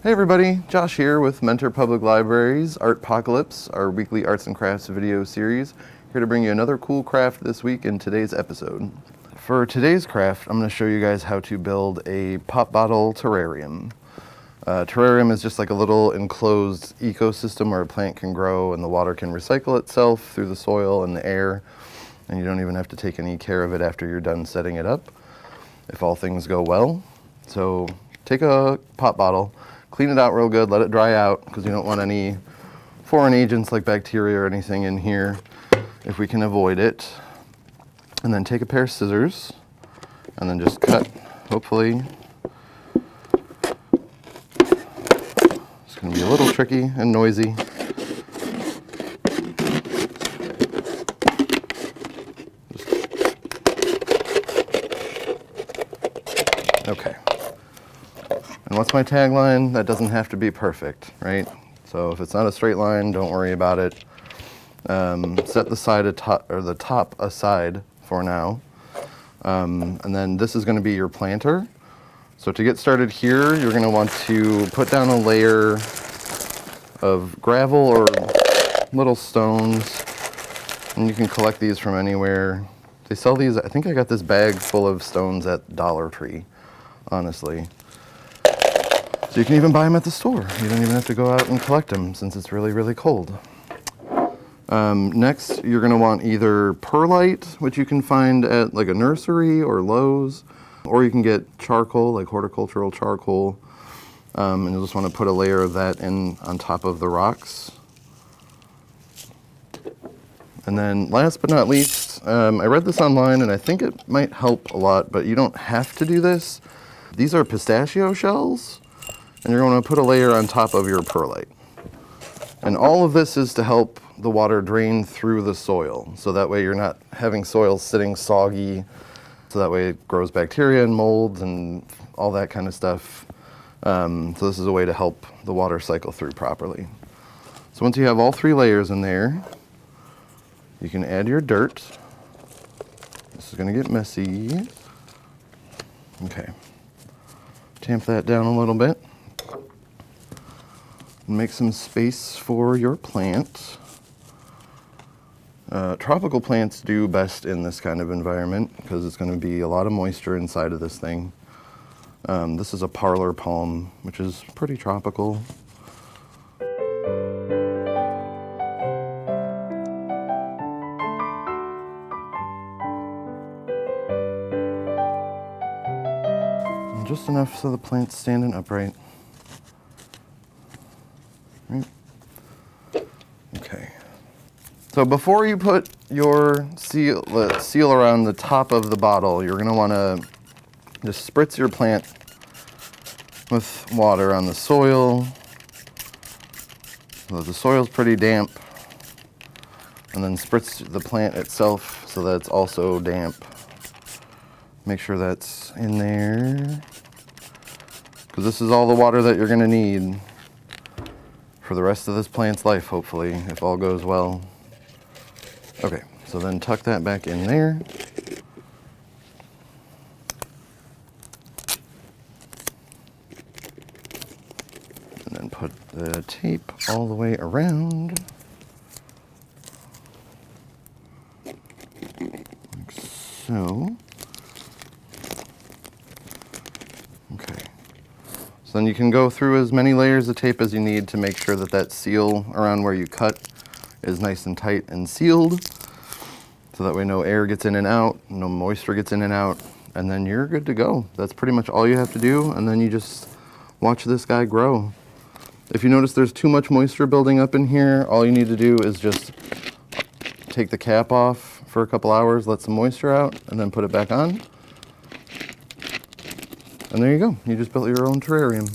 Hey everybody, Josh here with Mentor Public Library's Artpocalypse, our weekly arts and crafts video series. Here to bring you another cool craft this week in today's episode. For today's craft, I'm going to show you guys how to build a pop bottle terrarium. Terrarium is just like a little enclosed ecosystem where a plant can grow and the water can recycle itself through the soil and the air, and you don't even have to take any care of it after you're done setting it up, if all things go well. So take a pop bottle, clean it out real good, let it dry out, because you don't want any foreign agents like bacteria or anything in here if we can avoid it. And then take a pair of scissors and then just cut, hopefully. It's going to be a little tricky and noisy. Okay. And what's my tagline? That doesn't have to be perfect, right? So if it's not a straight line, don't worry about it. Set the top aside for now. And then this is going to be your planter. So to get started here, you're going to want to put down a layer of gravel or little stones. And you can collect these from anywhere. They sell these, I think I got this bag full of stones at Dollar Tree, honestly. So you can even buy them at the store. You don't even have to go out and collect them since it's really, really cold. Next, you're going to want either perlite, which you can find at like a nursery or Lowe's, or you can get charcoal, like horticultural charcoal, and you'll just want to put a layer of that in on top of the rocks. And then last but not least, I read this online and I think it might help a lot, but you don't have to do this. These are pistachio shells, and you're going to put a layer on top of your perlite. And all of this is to help the water drain through the soil, so that way you're not having soil sitting soggy, so that way it grows bacteria and molds and all that kind of stuff. So this is a way to help the water cycle through properly. So once you have all three layers in there, you can add your dirt. This is going to get messy. Okay. Tamp that down a little bit. Make some space for your plant. Tropical plants do best in this kind of environment because it's going to be a lot of moisture inside of this thing. This is a parlor palm, which is pretty tropical. And just enough so the plant's standing upright. Right. Okay. So before you put your seal around the top of the bottle, you're going to want to just spritz your plant with water on the soil. So the soil's pretty damp. And then spritz the plant itself so that it's also damp. Make sure that's in there, because this is all the water that you're going to need for the rest of this plant's life, hopefully, if all goes well. Okay, so then tuck that back in there. And then put the tape all the way around. Like so. Okay. So then you can go through as many layers of tape as you need to make sure that that seal around where you cut is nice and tight and sealed. So that way no air gets in and out, no moisture gets in and out, and then you're good to go. That's pretty much all you have to do, and then you just watch this guy grow. If you notice there's too much moisture building up in here, all you need to do is just take the cap off for a couple hours, let some moisture out, and then put it back on. And there you go. You just built your own terrarium.